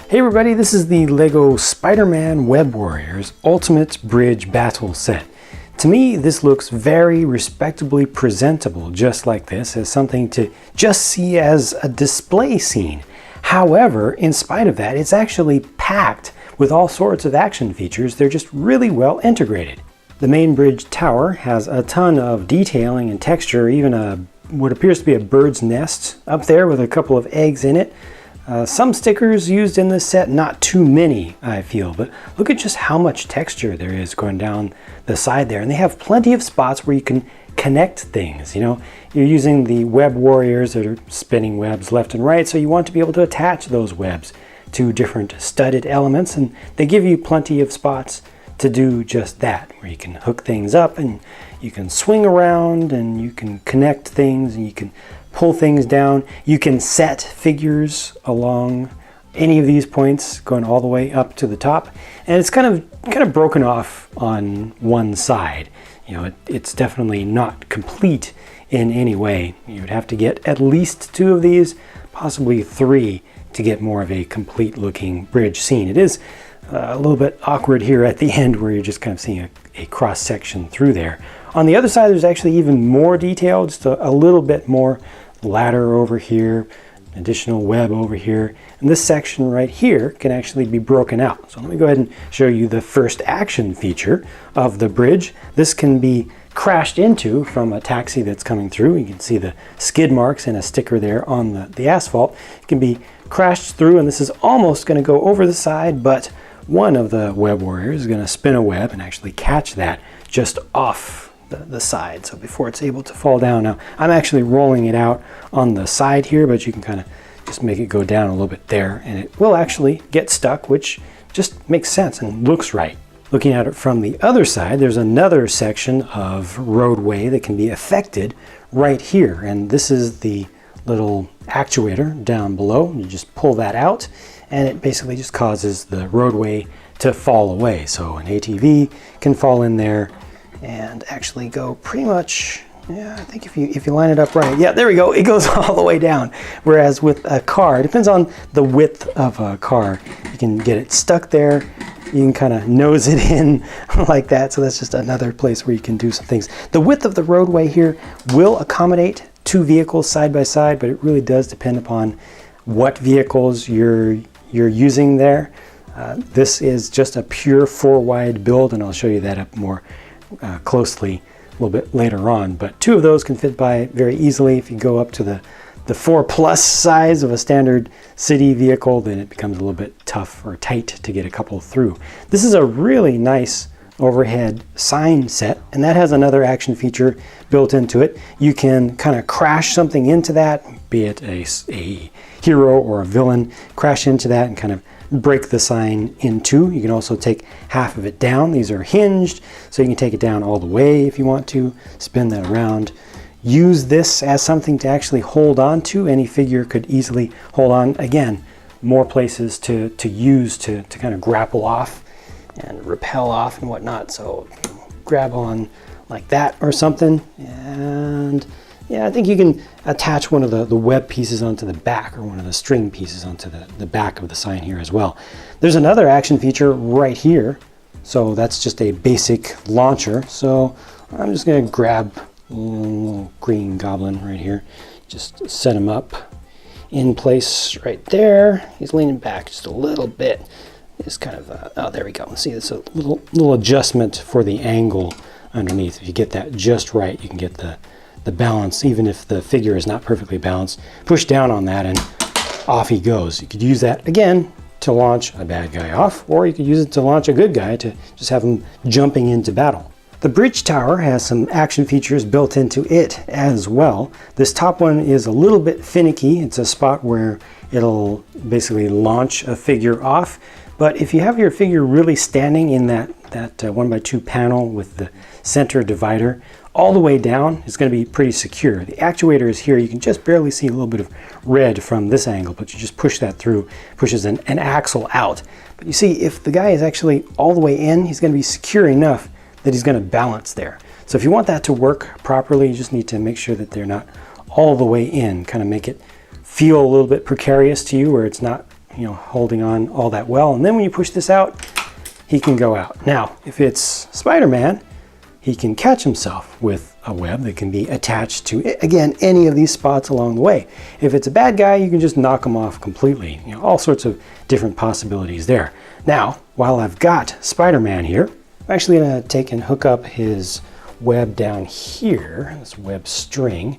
Hey everybody, this is the LEGO Spider-Man Web Warriors Ultimate Bridge Battle Set. To me, this looks very respectably presentable just like this, as something to just see as a display scene. However, in spite of that, it's actually packed with all sorts of action features. They're just really well integrated. The main bridge tower has a ton of detailing and texture, even what appears to be a bird's nest up there with a couple of eggs in it. Some stickers used in this set, not too many I feel, but look at just how much texture there is going down the side there. And they have plenty of spots where you can connect things. You know, you're using the web warriors that are spinning webs left and right, so you want to be able to attach those webs to different studded elements, and they give you plenty of spots to do just that, where you can hook things up and you can swing around and you can connect things and you can pull things down. You can set figures along any of these points going all the way up to the top, and it's kind of broken off on one side. You know, it's definitely not complete in any way. You would have to get at least 2 of these, possibly 3, to get more of a complete looking bridge scene. It is a little bit awkward here at the end where you're just kind of seeing a cross section through there. On the other side, there's actually even more detail, just a little bit more ladder over here, additional web over here, and this section right here can actually be broken out. So let me go ahead and show you the first action feature of the bridge. This can be crashed into from a taxi that's coming through. You can see the skid marks and a sticker there on the asphalt. It can be crashed through, and this is almost going to go over the side, but one of the web warriors is going to spin a web and actually catch that just off the side, so before it's able to fall down. Now I'm actually rolling it out on the side here, but you can kind of just make it go down a little bit there and it will actually get stuck, which just makes sense and looks right. Looking at it from the other side, there's another section of roadway that can be affected right here, and this is the little actuator down below. You just pull that out and it basically just causes the roadway to fall away, so an ATV can fall in there and actually go pretty much, yeah, I think if you line it up right, yeah, there we go, it goes all the way down. Whereas with a car, it depends on the width of a car. You can get it stuck there, you can kind of nose it in like that, so that's just another place where you can do some things. The width of the roadway here will accommodate 2 vehicles side by side, but it really does depend upon what vehicles you're using there. This is just a pure 4-wide build, and I'll show you that up more closely a little bit later on, but 2 of those can fit by very easily. If you go up to the 4+ size of a standard city vehicle, then it becomes a little bit tough or tight to get a couple through. This is a really nice overhead sign set, and that has another action feature built into it. You can kind of crash something into that, be it a hero or a villain, crash into that and kind of break the sign in 2. You can also take half of it down. These are hinged, so you can take it down all the way if you want to, spin that around. Use this as something to actually hold on to. Any figure could easily hold on. Again, more places to use to kind of grapple off and rappel off and whatnot. So grab on like that or something, and yeah, I think you can attach one of the web pieces onto the back, or one of the string pieces onto the back of the sign here as well. There's another action feature right here. So that's just a basic launcher. So I'm just going to grab a little green goblin right here. Just set him up in place right there. He's leaning back just a little bit. It's kind of, oh, there we go. See, it's a little adjustment for the angle underneath. If you get that just right, you can get the balance, even if the figure is not perfectly balanced. Push down on that and off he goes. You could use that again to launch a bad guy off, or you could use it to launch a good guy, to just have him jumping into battle. The bridge tower has some action features built into it as well. This top one is a little bit finicky. It's a spot where it'll basically launch a figure off, but if you have your figure really standing in that 1x2 panel with the center divider all the way down, it's going to be pretty secure. The actuator is here. You can just barely see a little bit of red from this angle, but you just push that through, pushes an axle out. But you see, if the guy is actually all the way in, he's going to be secure enough that he's going to balance there. So if you want that to work properly, you just need to make sure that they're not all the way in, kind of make it feel a little bit precarious to you, where it's not holding on all that well. And then when you push this out, he can go out. Now, if it's Spider-Man, he can catch himself with a web that can be attached to, again, any of these spots along the way. If it's a bad guy, you can just knock him off completely. All sorts of different possibilities there. Now, while I've got Spider-Man here, I'm actually going to take and hook up his web down here, this web string,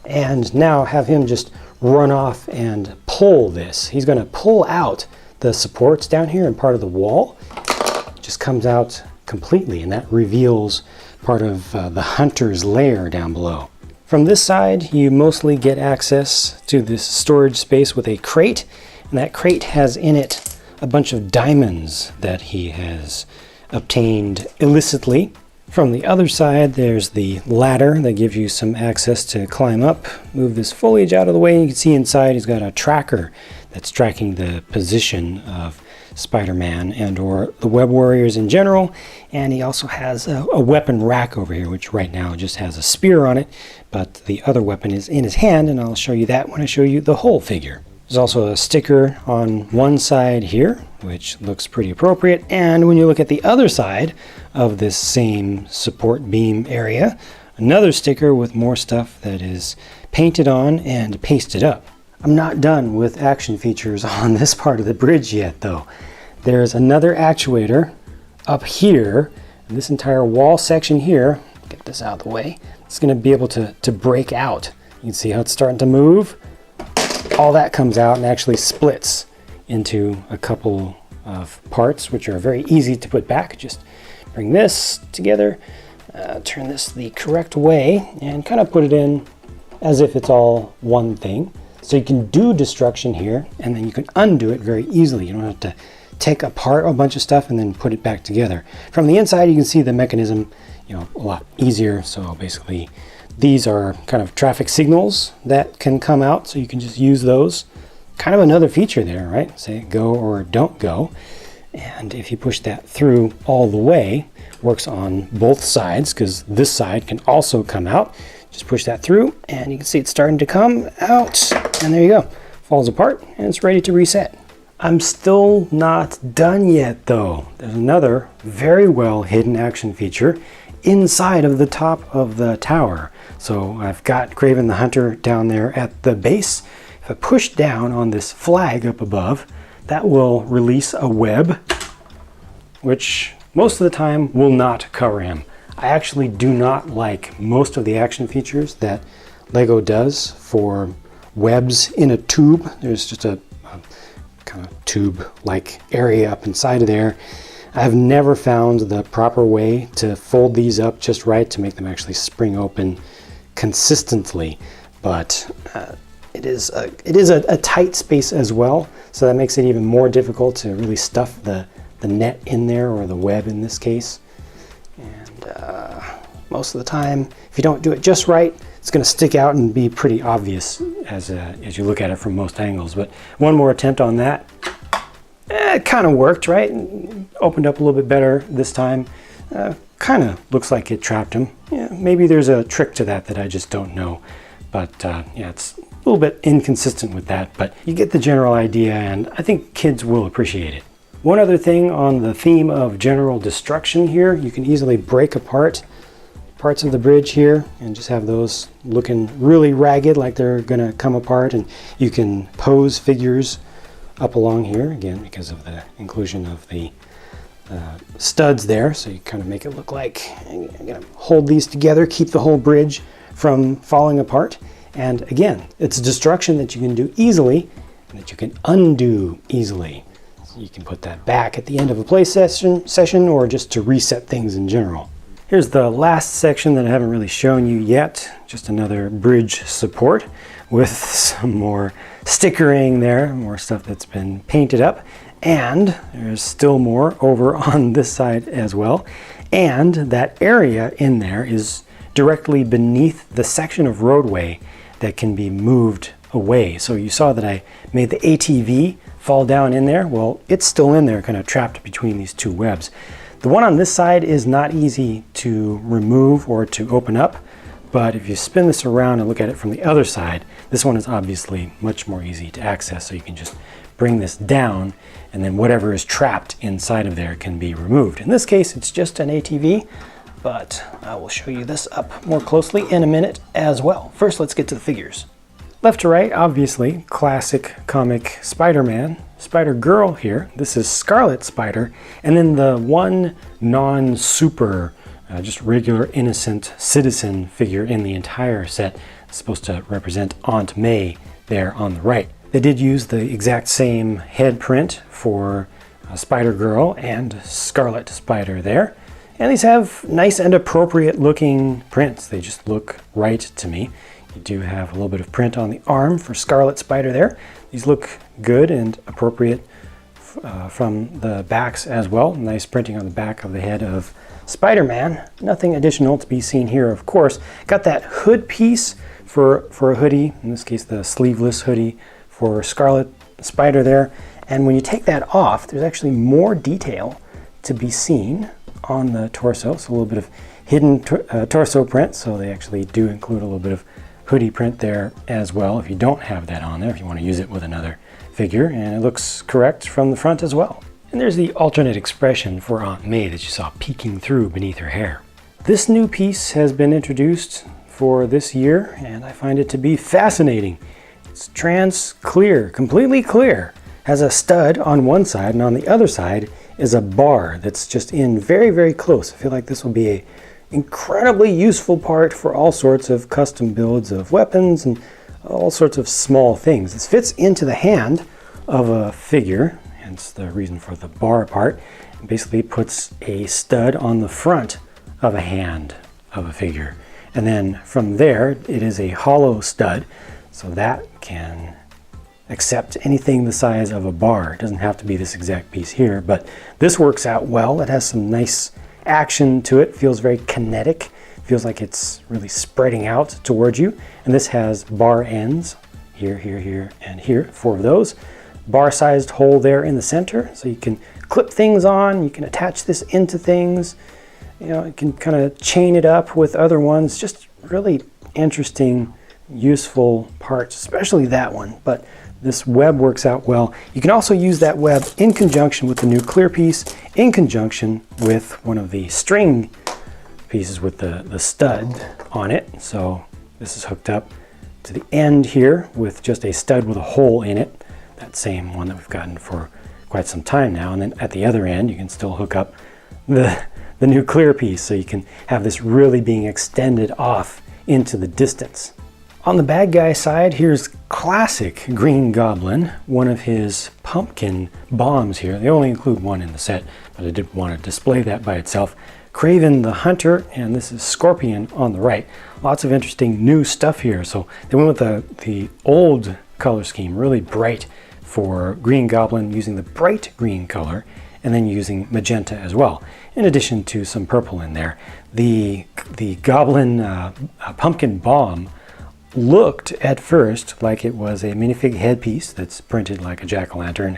and now have him just run off and pull this. He's going to pull out the supports down here and part of the wall. It just comes out completely, and that reveals part of the hunter's lair down below. From this side, you mostly get access to this storage space with a crate, and that crate has in it a bunch of diamonds that he has obtained illicitly. From the other side, there's the ladder that gives you some access to climb up. Move this foliage out of the way, and you can see inside he's got a tracker that's tracking the position of Spider-Man and or the Web Warriors in general. And he also has a weapon rack over here, which right now just has a spear on it, but the other weapon is in his hand, and I'll show you that when I show you the whole figure. There's also a sticker on one side here, which looks pretty appropriate. And when you look at the other side of this same support beam area, another sticker with more stuff that is painted on and pasted up. I'm not done with action features on this part of the bridge yet, though. There's another actuator up here, and this entire wall section here, get this out of the way, it's going to be able to break out. You can see how it's starting to move. All that comes out and actually splits into a couple of parts, which are very easy to put back. Just bring this together, turn this the correct way, and kind of put it in as if it's all one thing. So you can do destruction here, and then you can undo it very easily. You don't have to take apart a bunch of stuff and then put it back together. From the inside, you can see the mechanism, a lot easier. So basically, these are kind of traffic signals that can come out, so you can just use those. Kind of another feature there, right? Say go or don't go. And if you push that through all the way, works on both sides, because this side can also come out. Just push that through, and you can see it's starting to come out, and there you go. Falls apart, and it's ready to reset. I'm still not done yet, though. There's another very well hidden action feature inside of the top of the tower. So I've got Kraven the Hunter down there at the base. If I push down on this flag up above, that will release a web, which most of the time will not cover him. I actually do not like most of the action features that LEGO does for webs in a tube. There's just a kind of tube-like area up inside of there. I've never found the proper way to fold these up just right to make them actually spring open consistently, but it is a tight space as well, so that makes it even more difficult to really stuff the net in there, or the web in this case. Most of the time, if you don't do it just right, it's going to stick out and be pretty obvious as you look at it from most angles. But one more attempt on that. It kind of worked, right? Opened up a little bit better this time. Kind of looks like it trapped him. Yeah, maybe there's a trick to that I just don't know. But yeah, it's a little bit inconsistent with that. But you get the general idea, and I think kids will appreciate it. One other thing on the theme of general destruction here, you can easily break apart parts of the bridge here and just have those looking really ragged, like they're gonna come apart, and you can pose figures up along here, again because of the inclusion of the studs there, so you kind of make it look like you're gonna hold these together, keep the whole bridge from falling apart. And again, it's destruction that you can do easily and that you can undo easily. You can put that back at the end of a play session or just to reset things in general. Here's the last section that I haven't really shown you yet. Just another bridge support with some more stickering there, more stuff that's been painted up. And there's still more over on this side as well. And that area in there is directly beneath the section of roadway that can be moved away. So you saw that I made the ATV fall down in there. Well, it's still in there, kind of trapped between these two webs. The one on this side is not easy to remove or to open up, but if you spin this around and look at it from the other side, this one is obviously much more easy to access, so you can just bring this down, and then whatever is trapped inside of there can be removed. In this case, it's just an ATV, but I will show you this up more closely in a minute as well. First, let's get to the figures. Left to right, obviously, classic comic Spider-Man, Spider-Girl here. This is Scarlet Spider, and then the one non-super, just regular innocent citizen figure in the entire set is supposed to represent Aunt May there on the right. They did use the exact same head print for Spider-Girl and Scarlet Spider there. And these have nice and appropriate looking prints. They just look right to me. You do have a little bit of print on the arm for Scarlet Spider there. These look good and appropriate from the backs as well. Nice printing on the back of the head of Spider-Man. Nothing additional to be seen here, of course. Got that hood piece for a hoodie, in this case the sleeveless hoodie for Scarlet Spider there. And when you take that off, there's actually more detail to be seen on the torso. So a little bit of hidden torso print. So they actually do include a little bit of hoodie print there as well if you don't have that on there, if you want to use it with another figure, and it looks correct from the front as well. And there's the alternate expression for Aunt May that you saw peeking through beneath her hair. This new piece has been introduced for this year, and I find it to be fascinating. It's trans clear, completely clear. Has a stud on one side, and on the other side is a bar that's just in very, very close. I feel like this will be a incredibly useful part for all sorts of custom builds of weapons and all sorts of small things. This fits into the hand of a figure, hence the reason for the bar part. It basically puts a stud on the front of a hand of a figure. And then from there, it is a hollow stud, so that can accept anything the size of a bar. It doesn't have to be this exact piece here, but this works out well. It has some nice action to it, feels very kinetic, feels like it's really spreading out towards you. And this has bar ends here, here, here, and here, 4 of those. Bar-sized hole there in the center, so you can clip things on, you can attach this into things, you know, you can kind of chain it up with other ones. Just really interesting, useful parts, especially that one. But this web works out well. You can also use that web in conjunction with the new clear piece, in conjunction with one of the string pieces with the stud on it. So this is hooked up to the end here with just a stud with a hole in it. That same one that we've gotten for quite some time now. And then at the other end, you can still hook up the new clear piece, so you can have this really being extended off into the distance. On the bad guy side, here's classic Green Goblin, one of his pumpkin bombs here. They only include one in the set, but I did want to display that by itself. Kraven the Hunter, and this is Scorpion on the right. Lots of interesting new stuff here. So they went with the old color scheme, really bright for Green Goblin, using the bright green color, and then using magenta as well, in addition to some purple in there. The Goblin pumpkin bomb looked at first like it was a minifig headpiece that's printed like a jack-o'-lantern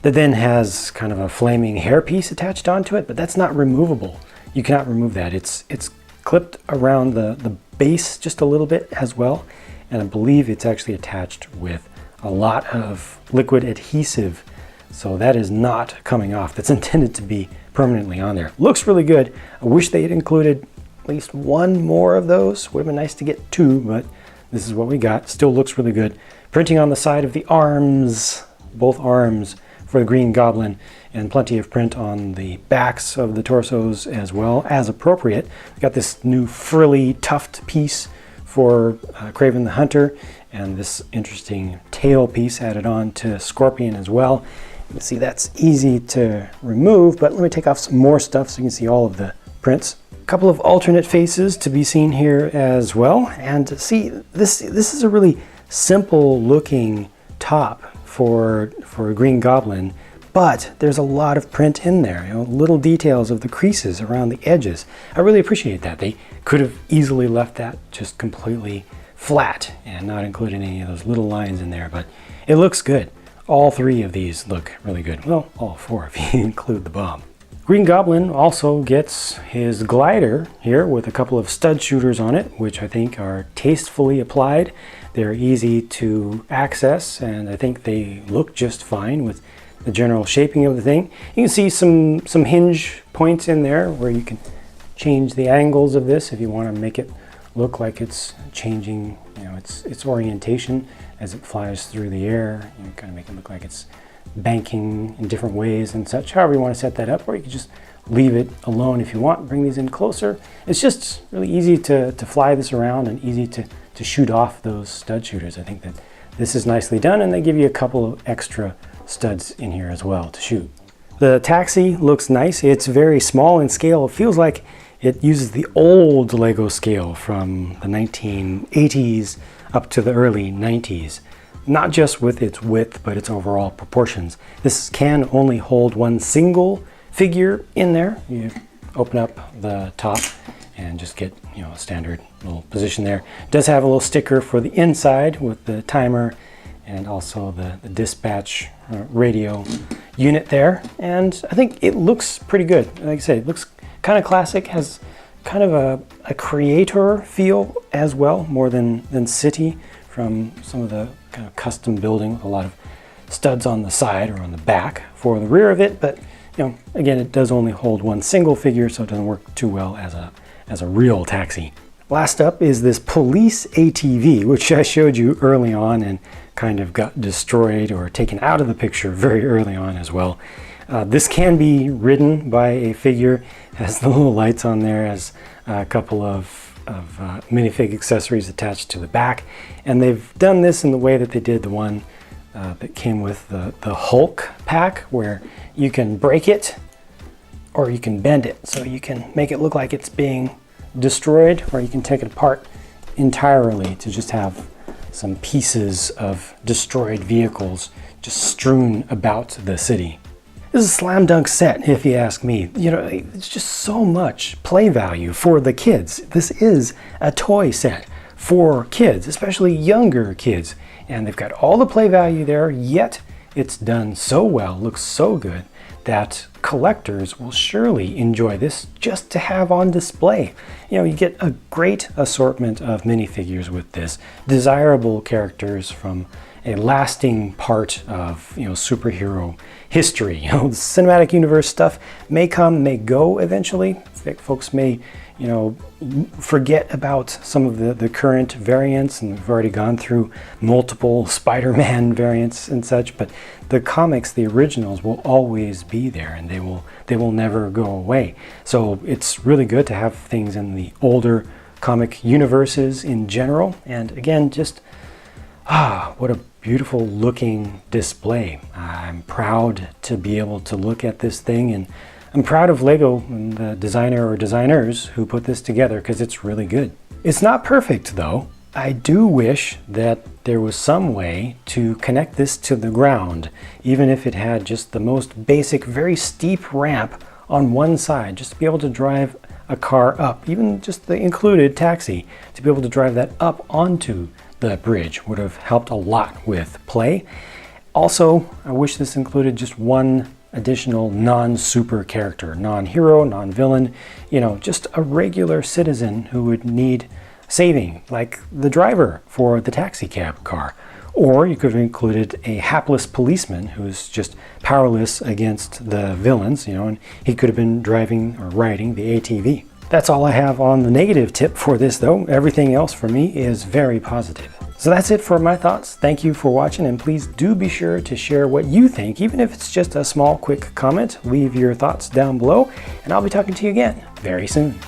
that then has kind of a flaming hairpiece attached onto it, but that's not removable. You cannot remove that. It's clipped around the base just a little bit as well, and I believe it's actually attached with a lot of liquid adhesive, so that is not coming off. That's intended to be permanently on there. Looks really good. I wish they had included at least one more of those. Would have been nice to get 2, but this is what we got. Still looks really good. Printing on the side of the arms, both arms for the Green Goblin, and plenty of print on the backs of the torsos as well, as appropriate. We got this new frilly tuft piece for Kraven the Hunter, and this interesting tail piece added on to Scorpion as well. You can see that's easy to remove, but let me take off some more stuff so you can see all of the prints. Couple of alternate faces to be seen here as well, and see this is a really simple looking top for a Green Goblin, but there's a lot of print in there, you know, little details of the creases around the edges. I really appreciate that. They could have easily left that just completely flat and not included any of those little lines in there, but it looks good. All 3 of these look really good. Well, all 4 if you include the bomb. Green Goblin also gets his glider here with a couple of stud shooters on it, which I think are tastefully applied. They're easy to access, and I think they look just fine with the general shaping of the thing. You can see some hinge points in there where you can change the angles of this if you want to make it look like it's changing, its orientation as it flies through the air. You kind of make it look like it's banking in different ways and such. However you want to set that up, or you can just leave it alone if you want. Bring these in closer. It's just really easy to fly this around and easy to shoot off those stud shooters. I think that this is nicely done, and they give you a couple of extra studs in here as well to shoot. The taxi looks nice. It's very small in scale. It feels like it uses the old Lego scale from the 1980s up to the early 90s. Not just with its width, but its overall proportions. This can only hold one single figure in there. You open up the top and just get a standard little position there. It does have a little sticker for the inside with the timer and also the dispatch radio unit there. And I think it looks pretty good. Like I said, it looks kind of classic, has kind of a creator feel as well, more than city, from some of the kind of custom building with a lot of studs on the side or on the back for the rear of it. But again, it does only hold one single figure, so it doesn't work too well as a real taxi. Last up is this police ATV, which I showed you early on and kind of got destroyed or taken out of the picture very early on as well. This can be ridden by a figure. It has the little lights on there, has a couple of minifig accessories attached to the back, and they've done this in the way that they did the one that came with the Hulk pack, where you can break it or you can bend it, so you can make it look like it's being destroyed, or you can take it apart entirely to just have some pieces of destroyed vehicles just strewn about the city. This is a slam dunk set, if you ask me. It's just so much play value for the kids. This is a toy set for kids, especially younger kids. And they've got all the play value there, yet it's done so well, looks so good, that collectors will surely enjoy this just to have on display. You get a great assortment of minifigures with this, desirable characters from a lasting part of superhero history. The cinematic universe stuff may come, may go eventually. Folks may forget about some of the current variants, and we've already gone through multiple Spider-Man variants and such, but the comics, the originals, will always be there, and they will never go away. So it's really good to have things in the older comic universes in general. And again, just what a beautiful looking display. I'm proud to be able to look at this thing, and I'm proud of Lego and the designer or designers who put this together, because it's really good. It's not perfect though. I do wish that there was some way to connect this to the ground, even if it had just the most basic, very steep ramp on one side, just to be able to drive a car up, even just the included taxi, to be able to drive that up onto the bridge would have helped a lot with play. Also, I wish this included just one additional non-super character, non-hero, non-villain, just a regular citizen who would need saving, like the driver for the taxi cab car. Or you could have included a hapless policeman who's just powerless against the villains, and he could have been driving or riding the ATV. That's all I have on the negative tip for this though. Everything else for me is very positive. So that's it for my thoughts. Thank you for watching, and please do be sure to share what you think, even if it's just a small quick comment. Leave your thoughts down below, and I'll be talking to you again very soon.